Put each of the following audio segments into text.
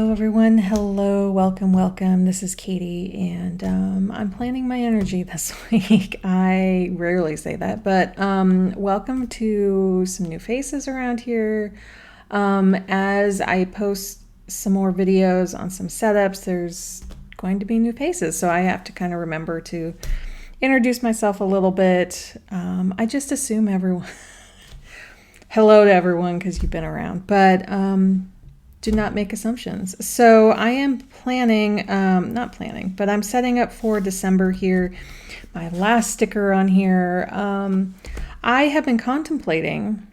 Hello everyone. Hello, welcome. This is Katie, and I'm planning my energy this week. I rarely say that, but welcome to some new faces around here. As I post some more videos on some setups, there's going to be new faces, so I have to kind of remember to introduce myself a little bit. I just assume everyone. Hello to everyone because you've been around, but do not make assumptions. So I am planning, not planning, but I'm setting up for December here. My last sticker on here. I have been contemplating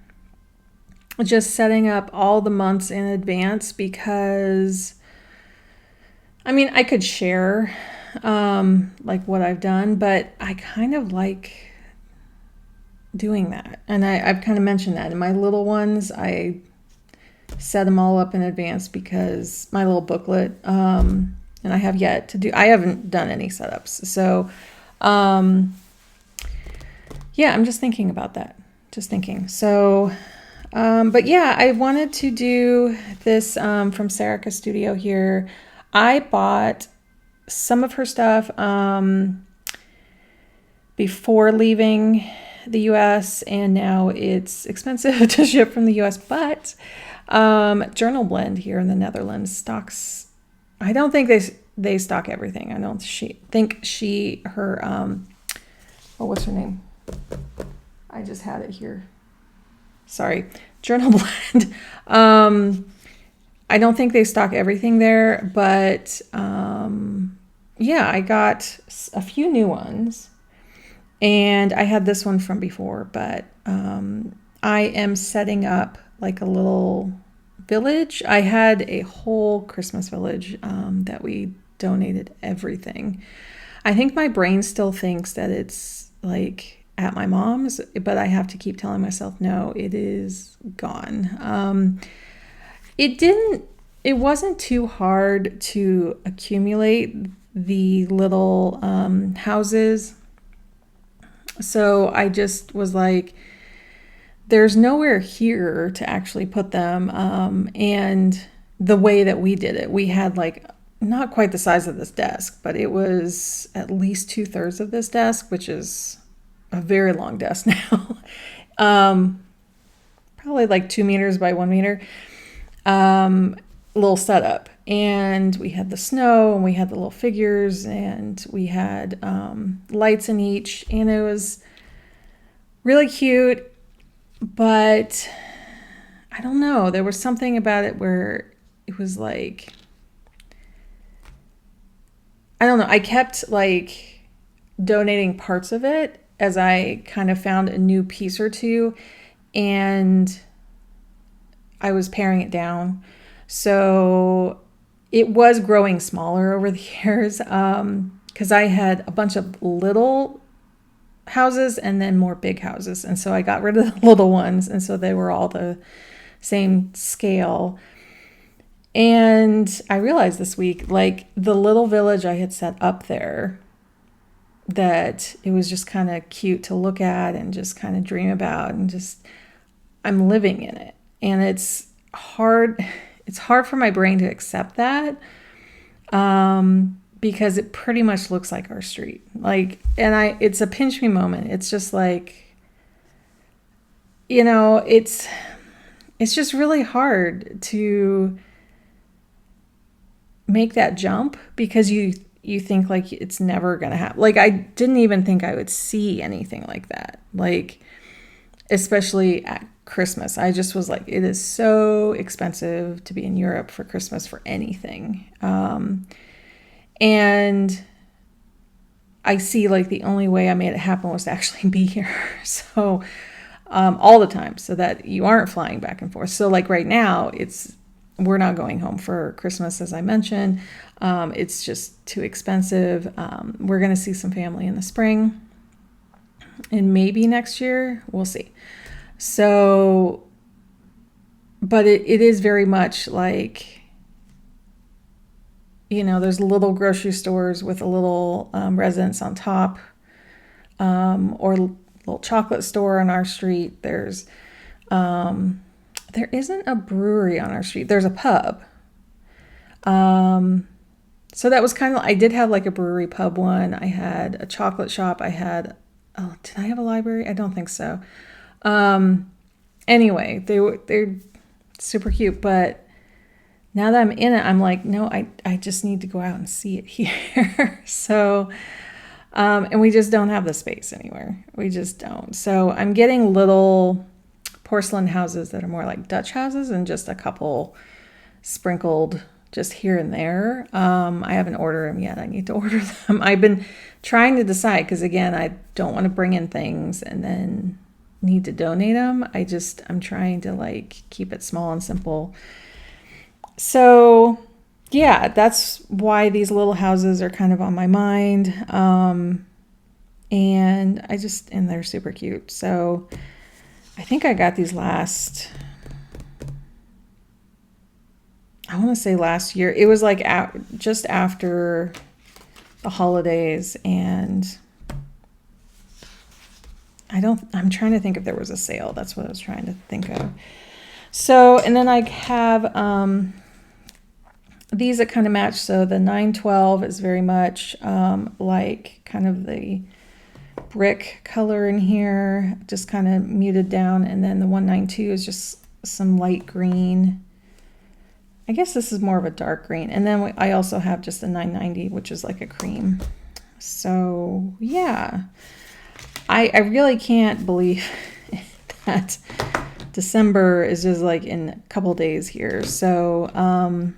just setting up all the months in advance because, I mean, I could share like what I've done, but I kind of like doing that. And I've kind of mentioned that in my little ones. I set them all up in advance because my little booklet, and I haven't done any setups. So, yeah, I'm just thinking about that. So, but yeah, I wanted to do this, from Sarika Studio here. I bought some of her stuff, before leaving the US, and now it's expensive to ship from the US, but Journal Blend here in the Netherlands stocks. I don't think they stock everything. I don't think her oh, what's her name? I just had it here. Sorry, Journal Blend. I don't think they stock everything there, but yeah, I got a few new ones, and I had this one from before, but I am setting up like a little village. I had a whole Christmas village that we donated everything. I think my brain still thinks that it's like at my mom's, but I have to keep telling myself, no, it is gone. It wasn't too hard to accumulate the little houses. So I just was like, there's nowhere here to actually put them. And the way that we did it, we had like not quite the size of this desk, but it was at least 2/3 of this desk, which is a very long desk now. Probably like 2 meters by 1 meter. Little setup. And we had the snow, and we had the little figures, and we had lights in each, and it was really cute. But I don't know, there was something about it where it was like, I don't know, I kept like donating parts of it as I kind of found a new piece or two, and I was paring it down. So it was growing smaller over the years, because I had a bunch of little houses and then more big houses, and so I got rid of the little ones, and so they were all the same scale. And I realized this week, like the little village I had set up there, that it was just kind of cute to look at and just kind of dream about, and just I'm living in it. And it's hard for my brain to accept that, because it pretty much looks like our street. Like, and it's a pinch me moment. It's just like, it's just really hard to make that jump, because you think like it's never gonna happen. Like, I didn't even think I would see anything like that, like especially at Christmas. I just was like, it is so expensive to be in Europe for Christmas for anything. And I see like the only way I made it happen was to actually be here. So all the time, so that you aren't flying back and forth. So like right now, we're not going home for Christmas, as I mentioned. It's just too expensive. We're going to see some family in the spring, and maybe next year, we'll see. So, but it is very much like, there's little grocery stores with a little residence on top, or a little chocolate store on our street. There isn't a brewery on our street. There's a pub. So that was kind of, I did have like a brewery pub one. I had a chocolate shop. I had, oh, did I have a library? I don't think so. Anyway, they're super cute, but now that I'm in it, I'm like, no, I just need to go out and see it here. So, and we just don't have the space anywhere. We just don't. So I'm getting little porcelain houses that are more like Dutch houses and just a couple sprinkled just here and there. I haven't ordered them yet. I need to order them. I've been trying to decide because, again, I don't want to bring in things and then need to donate them. I'm trying to like keep it small and simple. So yeah, that's why these little houses are kind of on my mind. And they're super cute. So I think I got these I want to say last year. It was like just after the holidays, and I'm trying to think if there was a sale. That's what I was trying to think of. So, and then I have these that kind of match. So the 912 is very much like kind of the brick color in here, just kind of muted down. And then the 192 is just some light green. I guess this is more of a dark green. And then I also have just the 990, which is like a cream. So yeah, I really can't believe that December is just like in a couple days here. So I'm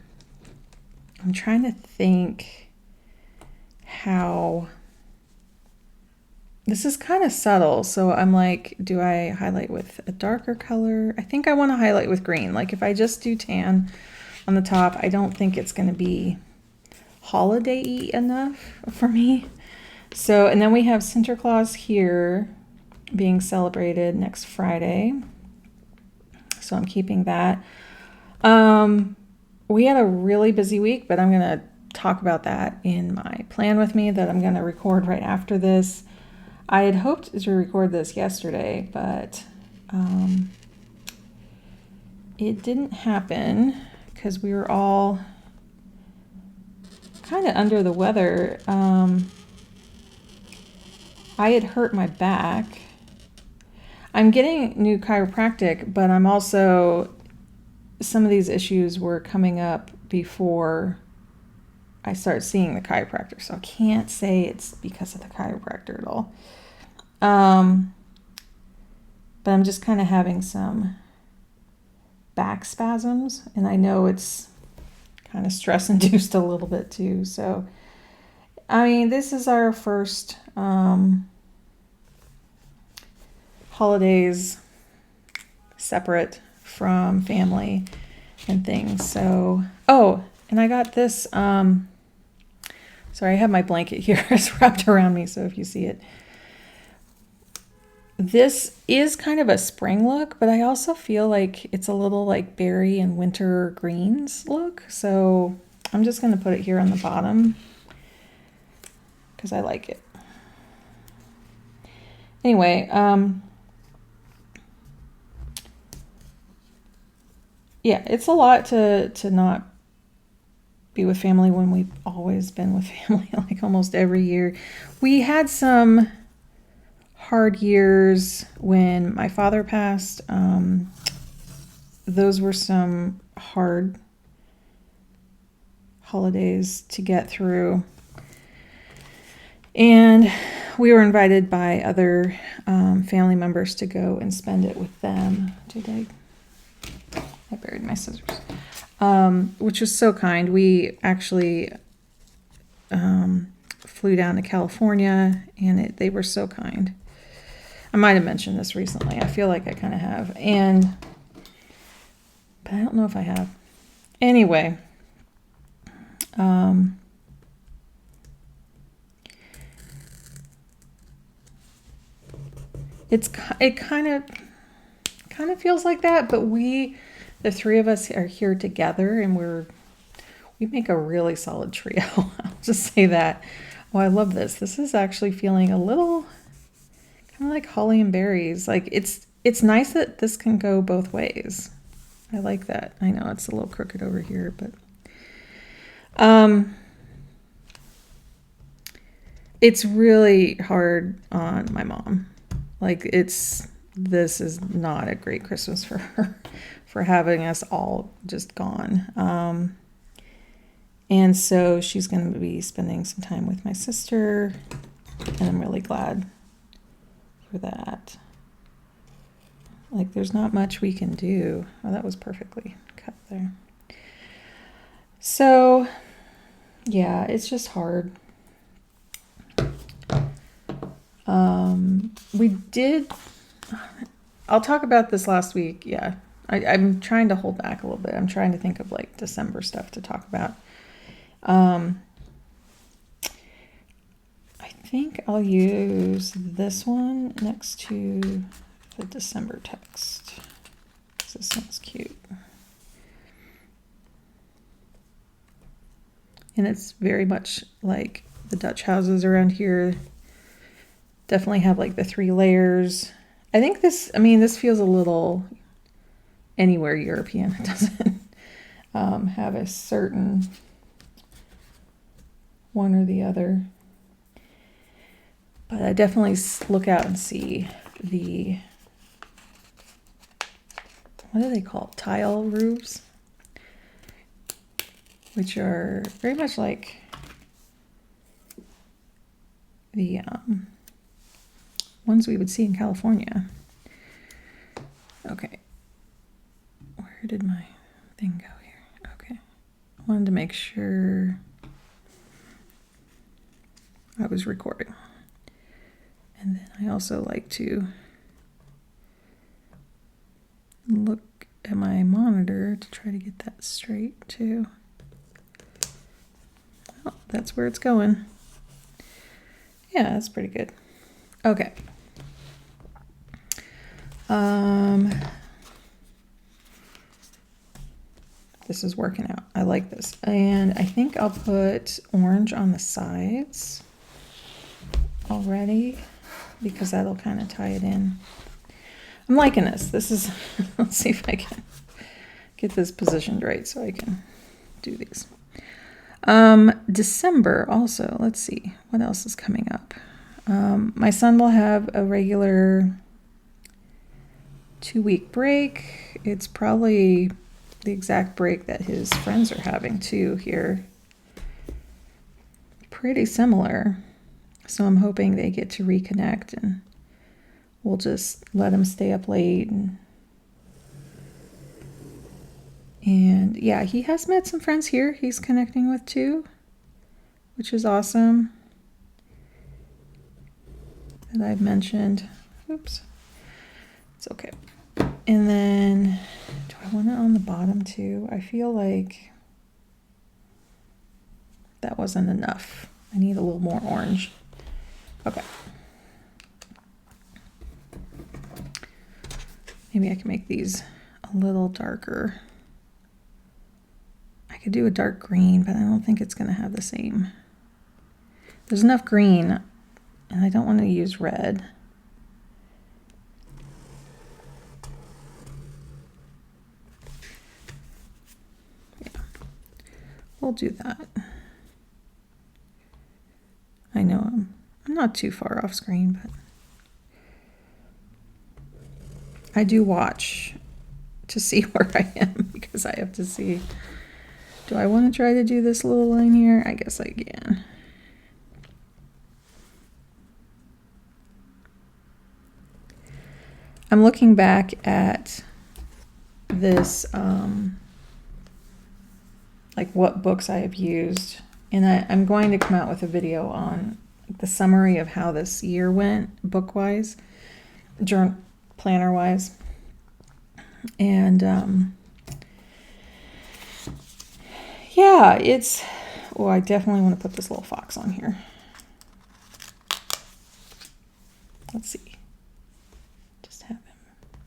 trying to think how this is kind of subtle. So I'm like, do I highlight with a darker color? I think I want to highlight with green. Like if I just do tan on the top, I don't think it's going to be holiday-y enough for me. So, and then we have Santa Claus here being celebrated next Friday. So I'm keeping that. We had a really busy week, but I'm going to talk about that in my plan with me that I'm going to record right after this. I had hoped to record this yesterday, but it didn't happen because we were all kind of under the weather. I had hurt my back. I'm getting new chiropractic, but I'm also, some of these issues were coming up before I start seeing the chiropractor. So I can't say it's because of the chiropractor at all. But I'm just kind of having some back spasms, and I know it's kind of stress induced a little bit too. So, I mean, this is our first holidays separate from family and things. So, oh, and I got this, sorry, I have my blanket here. It's wrapped around me, so if you see it. This is kind of a spring look, but I also feel like it's a little like berry and winter greens look. So I'm just going to put it here on the bottom because I like it. Anyway, yeah, it's a lot to not be with family when we've always been with family, like almost every year. We had some hard years when my father passed. Those were some hard holidays to get through. And we were invited by other family members to go and spend it with them. I buried my scissors. Which was so kind. We actually flew down to California, and they were so kind. I might have mentioned this recently. I feel like I kind of have. But I don't know if I have. Anyway. It kind of feels like that, but the three of us are here together, and we make a really solid trio. I'll just say that. Oh, I love this. This is actually feeling a little kind of like holly and berries. Like it's nice that this can go both ways. I like that. I know it's a little crooked over here, but It's really hard on my mom. Like, this is not a great Christmas for her, for having us all just gone. And so she's going to be spending some time with my sister, and I'm really glad for that. Like, there's not much we can do. Oh, that was perfectly cut there. So, yeah, it's just hard. I'll talk about this last week. Yeah, I'm trying to hold back a little bit. I'm trying to think of like December stuff to talk about. I think I'll use this one next to the December text. This one's cute. And it's very much like the Dutch houses around here. Definitely have like the 3 layers. I think this feels a little anywhere European. It doesn't have a certain one or the other. But I definitely look out and see the, what do they call it? Tile roofs, which are very much like the ones we would see in California. Okay. Where did my thing go here? Okay. I wanted to make sure I was recording. And then I also like to look at my monitor to try to get that straight too. Oh, that's where it's going. Yeah, that's pretty good. Okay. This is working out. I like this. And I think I'll put orange on the sides already because that'll kind of tie it in. I'm liking this. This is, let's see if I can get this positioned right so I can do these. December also, let's see what else is coming up. My son will have a regular 2-week break. It's probably the exact break that his friends are having too here. Pretty similar. So I'm hoping they get to reconnect and we'll just let him stay up late. And yeah, he has met some friends here he's connecting with too, which is awesome. That I've mentioned. Oops. It's okay. And then, do I want it on the bottom too? I feel like that wasn't enough. I need a little more orange. Okay. Maybe I can make these a little darker. I could do a dark green, but I don't think it's going to have the same. There's enough green, and I don't want to use red. Yeah, we'll do that. I know I'm not too far off screen, but I do watch to see where I am because I have to see. Do I want to try to do this little line here? I guess I can. I'm looking back at this, like what books I have used, and I'm going to come out with a video on the summary of how this year went book-wise, planner-wise, and yeah, it's, oh, I definitely want to put this little fox on here. Let's see. Just have him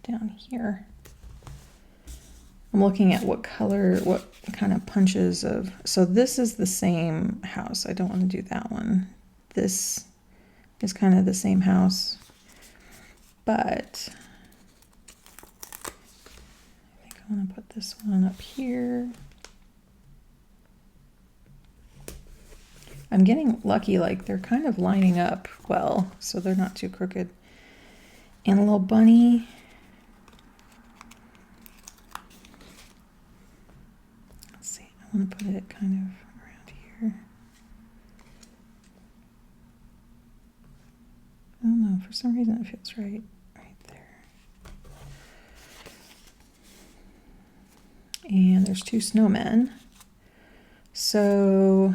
down here. I'm looking at what color, what kind of punches of, so this is the same house. I don't want to do that one. This is kind of the same house, but I think I want to put this one up here. I'm getting lucky, like they're kind of lining up well, so they're not too crooked. And a little bunny. Let's see, I want to put it kind of around here. I don't know, for some reason it feels right there. And there's 2 snowmen. So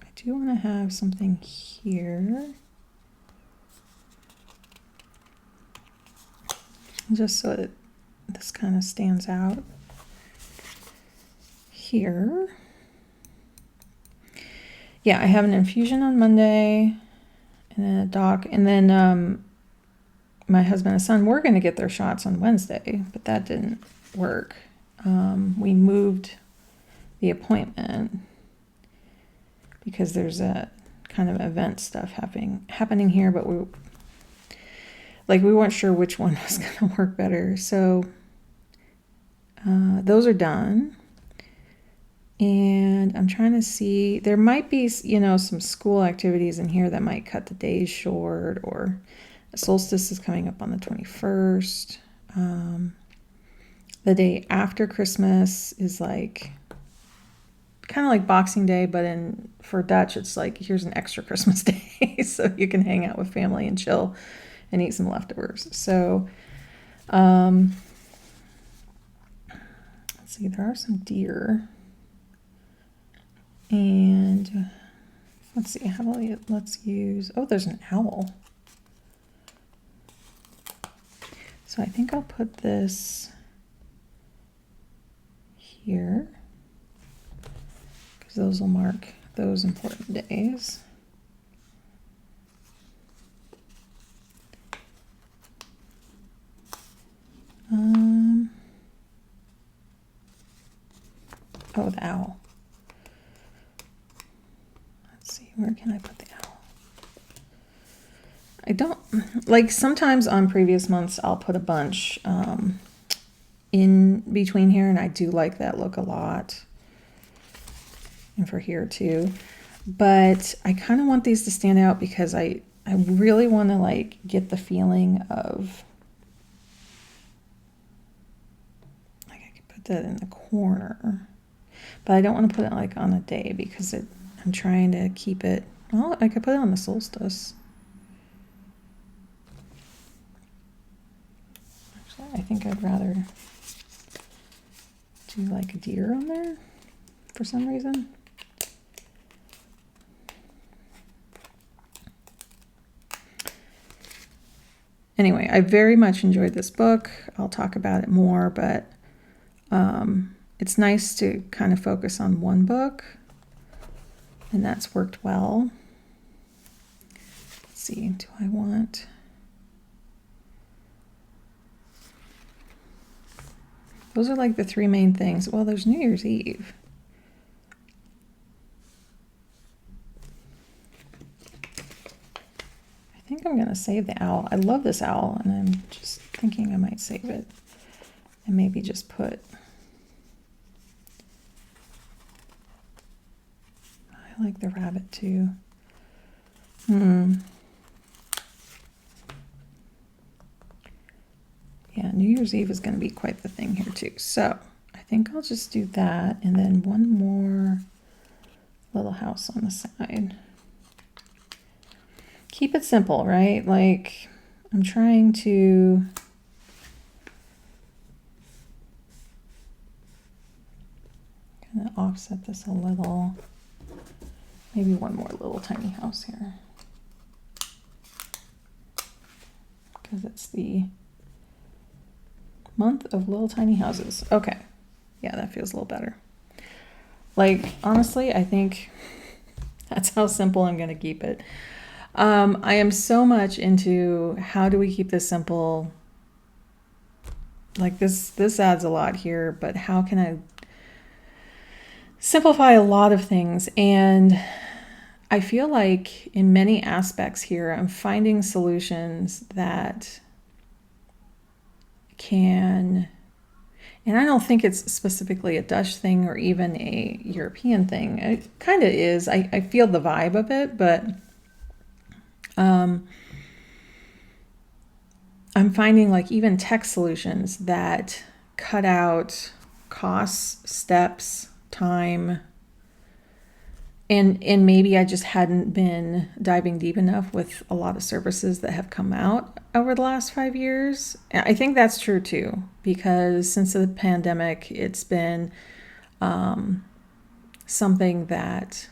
I do want to have something here. Just so that this kind of stands out here. Yeah, I have an infusion on Monday and then a doc, and then my husband and son were going to get their shots on Wednesday, but that didn't work. We moved the appointment because there's a kind of event stuff happening here, but we weren't sure which one was going to work better. So those are done. And I'm trying to see, there might be, some school activities in here that might cut the days short, or solstice is coming up on the 21st. The day after Christmas is kind of like Boxing Day, but for Dutch, it's like, here's an extra Christmas day. So you can hang out with family and chill and eat some leftovers. So, let's see, there are some deer. And let's see, let's use, there's an owl. So I think I'll put this here, because those will mark those important days. The owl. Where can I put the owl? I don't, sometimes on previous months, I'll put a bunch in between here, and I do like that look a lot. And for here too. But I kind of want these to stand out because I really want to get the feeling of, I could put that in the corner. But I don't want to put it on a day because I'm trying to keep it, I could put it on the solstice. Actually, I think I'd rather do a deer on there for some reason. Anyway, I very much enjoyed this book. I'll talk about it more, but it's nice to kind of focus on one book. And that's worked well. Let's see, do I want... Those are the 3 main things. Well, there's New Year's Eve. I think I'm going to save the owl. I love this owl, and I'm just thinking I might save it. And maybe just put... I like the rabbit too. Yeah, New Year's Eve is going to be quite the thing here too. So I think I'll just do that, and then one more little house on the side. Keep it simple, right? I'm trying to kind of offset this a little. Maybe one more little tiny house here, because it's the month of little tiny houses. Okay. Yeah, that feels a little better. Honestly, I think that's how simple I'm going to keep it. I am so much into how do we keep this simple. This adds a lot here, but how can I simplify a lot of things? And I feel like in many aspects here, I'm finding solutions that can And I don't think it's specifically a Dutch thing or even a European thing. It kind of is. I feel the vibe of it, but I'm finding like even tech solutions that cut out costs, steps, time, and maybe I just hadn't been diving deep enough with a lot of services that have come out over the last 5 years. I think that's true too, because since the pandemic, it's been something that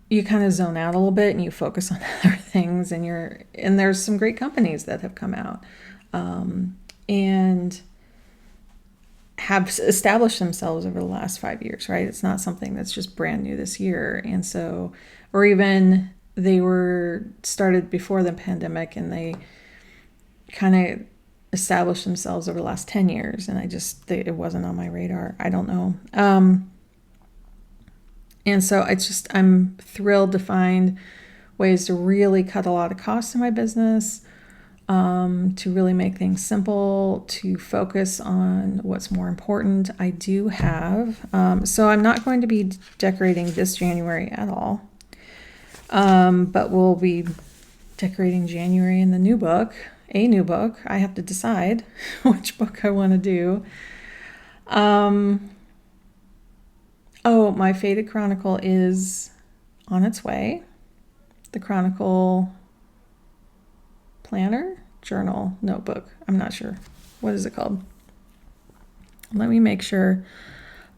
you kind of zone out a little bit and you focus on other things, and there's some great companies that have come out and have established themselves over the last 5 years, right? It's not something that's just brand new this year. And so, or even they were started before the pandemic and they kind of established themselves over the last 10 years. And it wasn't on my radar. I don't know. And so I'm thrilled to find ways to really cut a lot of costs in my business, to really make things simple, to focus on what's more important. I do have, so I'm not going to be decorating this January at all, but we'll be decorating January in a new book. I have to decide which book I want to do. Oh, my Faded Chronicle is on its way. The Chronicle planner, journal, notebook. I'm not sure. What is it called? Let me make sure.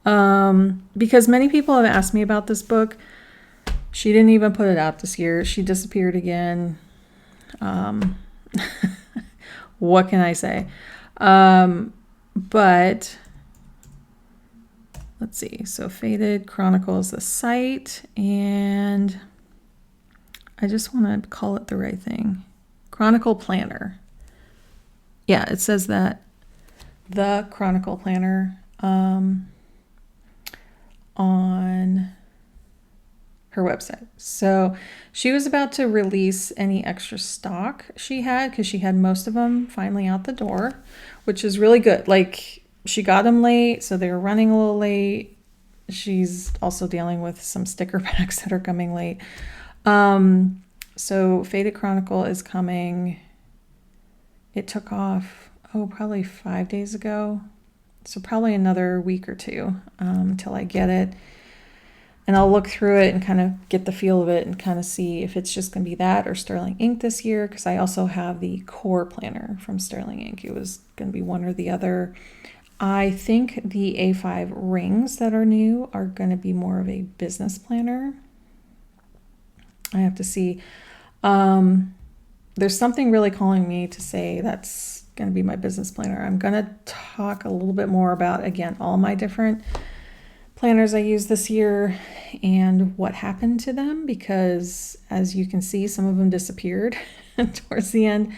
Because many people have asked me about this book. She didn't even put it out this year. She disappeared again. What can I say? But let's see. So Faded Chronicle is the site, and I just want to call it the right thing. Chronicle Planner. Yeah, it says that. The Chronicle Planner on her website. So she was about to release any extra stock she had, because she had most of them finally out the door, which is really good. Like, she got them late, so they were running a little late. She's also dealing with some sticker packs that are coming late. So Faded Chronicle is coming. It took off, probably 5 days ago. So probably another week or two until I get it. And I'll look through it and kind of get the feel of it and kind of see if it's just going to be that or Sterling Ink this year, because I also have the Core Planner from Sterling Ink. It was going to be one or the other. I think the A5 rings that are new are going to be more of a business planner. I have to see. There's something really calling me to say that's going to be my business planner. I'm going to talk a little bit more about, again, all my different planners I used this year and what happened to them, because as you can see, some of them disappeared towards the end,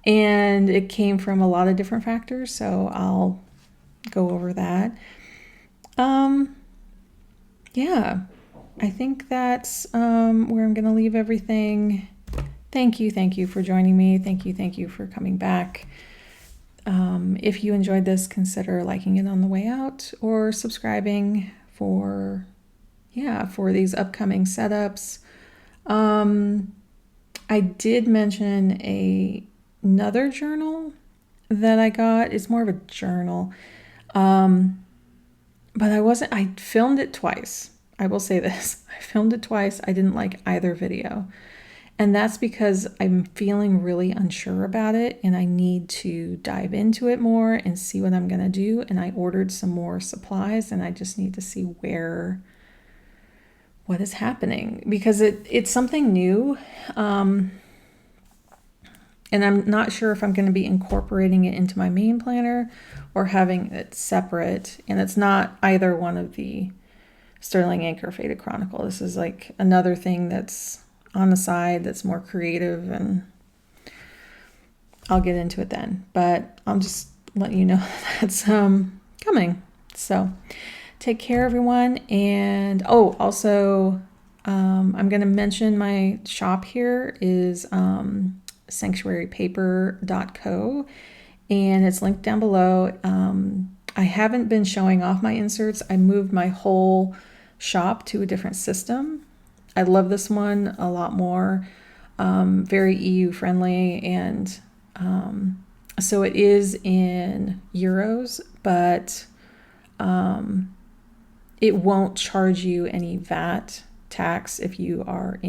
and it came from a lot of different factors. So I'll go over that. Yeah, I think that's where I'm going to leave everything. Thank you for joining me. Thank you for coming back. If you enjoyed this, consider liking it on the way out or subscribing for these upcoming setups. I did mention another journal that I got. It's more of a journal. But I filmed it twice. I will say this. I filmed it twice. I didn't like either video. And that's because I'm feeling really unsure about it and I need to dive into it more and see what I'm going to do. And I ordered some more supplies and I just need to see what is happening, because it's something new. And I'm not sure if I'm going to be incorporating it into my main planner or having it separate. And it's not either one of the Sterling Ink or Faded Chronicle. This is like another thing that's on the side that's more creative, and I'll get into it then. But I'll just let you know that's coming. So take care, everyone. And also I'm going to mention my shop here is sanctuarypaper.co, and it's linked down below. I haven't been showing off my inserts. I moved my whole shop to a different system. I love this one a lot more. Very EU friendly, and so it is in euros, but it won't charge you any VAT tax if you are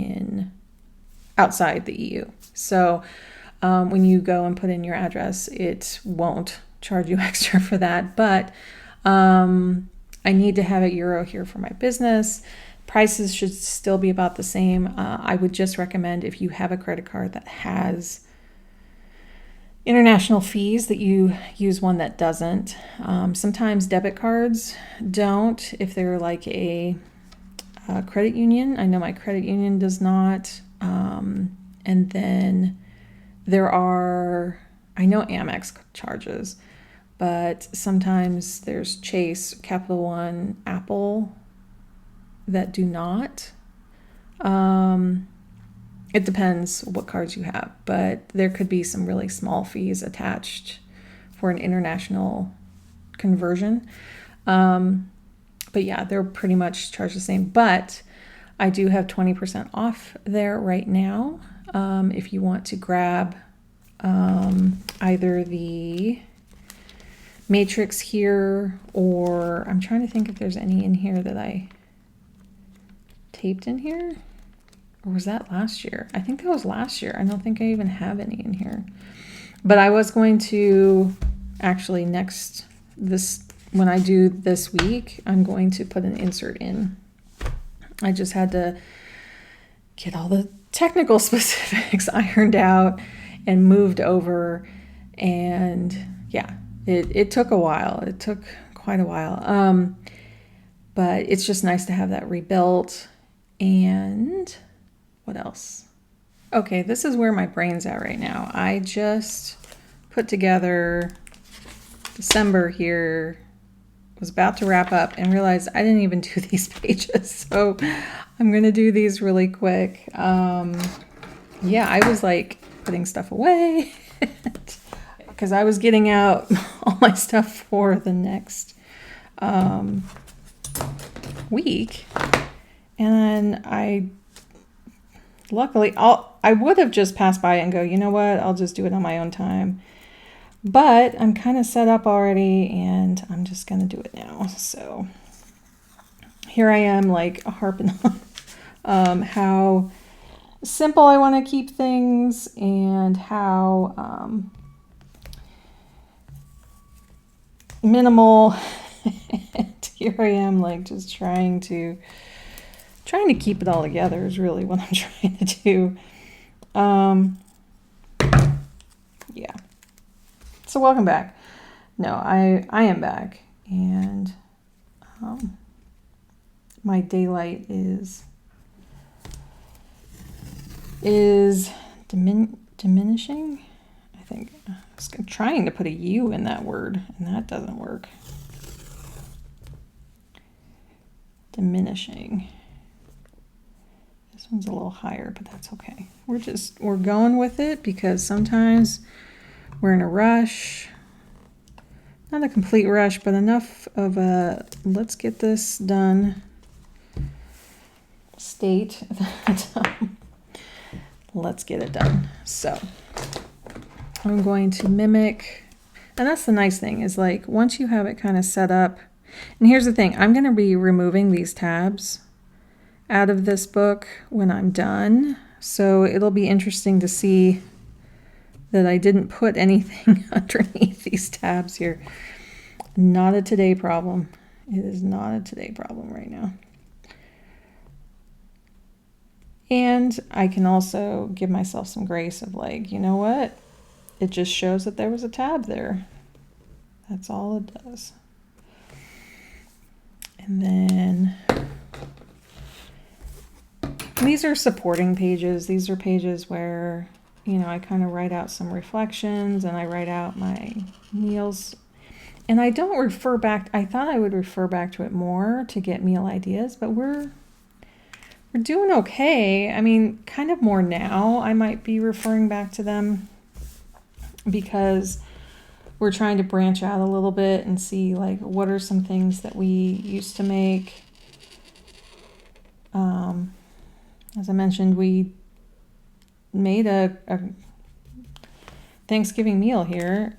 outside the EU. So when you go and put in your address, it won't charge you extra for that. But I need to have a euro here for my business. Prices should still be about the same. I would just recommend, if you have a credit card that has international fees, that you use one that doesn't. Sometimes debit cards don't, if they're like a credit union. I know my credit union does not. And then I know Amex charges, but sometimes there's Chase, Capital One, Apple that do not. It depends what cards you have, but there could be some really small fees attached for an international conversion. But yeah, they're pretty much charged the same. But I do have 20% off there right now. If you want to grab either the Matrix here, or I'm trying to think if there's any in here that I taped in here. Or was that last year? I think that was last year. I don't think I even have any in here. But I was going to actually when I do this week, I'm going to put an insert in. I just had to get all the technical specifics ironed out and moved over. And yeah, it took a while. It took quite a while. But it's just nice to have that rebuilt. And what else? Okay, this is where my brain's at right now. I just put together December here, was about to wrap up, and realized I didn't even do these pages. So I'm going to do these really quick. Yeah, I was like putting stuff away because I was getting out all my stuff for the next week. And I would have just passed by and go, you know what, I'll just do it on my own time. But I'm kind of set up already, and I'm just going to do it now. So here I am, like harping on how simple I want to keep things, and how minimal. And here I am, like just trying to keep it all together is really what I'm trying to do. Yeah. So welcome back. No, I am back, and my daylight is diminishing. I think I was trying to put a U in that word, and that doesn't work. Diminishing. This one's a little higher, but that's okay. We're going with it, because sometimes we're in a rush. Not a complete rush, but enough of a let's get this done state that let's get it done. So I'm going to mimic, and that's the nice thing, is like once you have it kind of set up, and here's the thing, I'm going to be removing these tabs out of this book when I'm done. So it'll be interesting to see that I didn't put anything underneath these tabs here. Not a today problem. It is not a today problem right now. And I can also give myself some grace of like, you know what? It just shows that there was a tab there. That's all it does. And then these are supporting pages. These are pages where, you know, I kind of write out some reflections, and I write out my meals. And I don't refer back. I thought I would refer back to it more to get meal ideas, but we're doing okay. I mean, kind of more now. I might be referring back to them because we're trying to branch out a little bit and see like what are some things that we used to make. As I mentioned, we made a Thanksgiving meal here,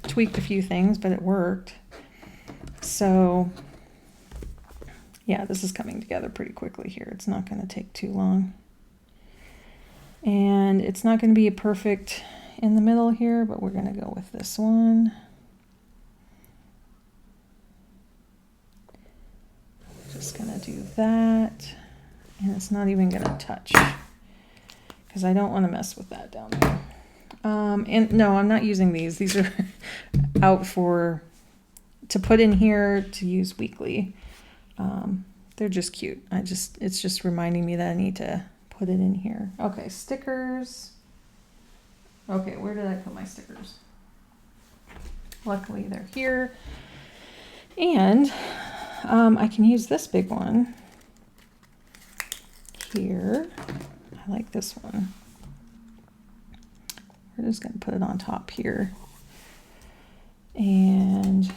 tweaked a few things, but it worked. So yeah, this is coming together pretty quickly here. It's not going to take too long. And it's not going to be a perfect in the middle here, but we're going to go with this one. Just going to do that. And it's not even going to touch because I don't want to mess with that down there. And no, I'm not using these. These are out to put in here to use weekly. They're just cute. It's just reminding me that I need to put it in here. Okay, stickers. Okay, where did I put my stickers? Luckily they're here. And I can use this big one here. I like this one. We're just gonna put it on top here. And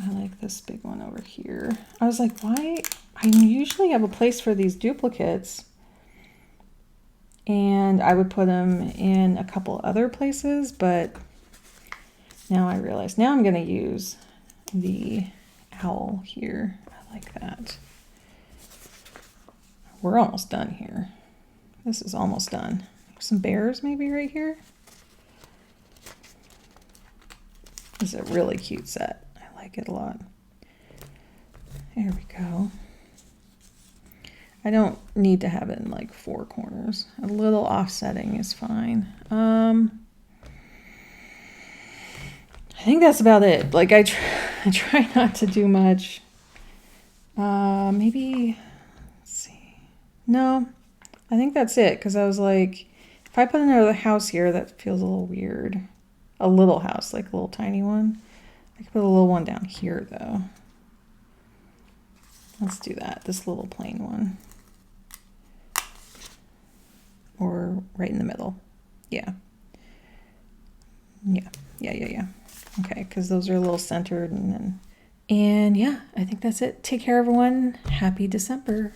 I like this big one over here. I was like, why? I usually have a place for these duplicates. And I would put them in a couple other places, but now I realize, now I'm gonna use the owl here. I like that. We're almost done here. This is almost done. Some bears maybe right here. This is a really cute set. I like it a lot. There we go. I don't need to have it in like 4 corners. A little offsetting is fine. I think that's about it. Like I try not to do much. Maybe, let's see. No, I think that's it. Because I was like, if I put another house here, that feels a little weird. A little house, like a little tiny one. I could put a little one down here though. Let's do that, this little plain one. Or right in the middle. Yeah. Okay, because those are a little centered and yeah, I think that's it. Take care, everyone. Happy December.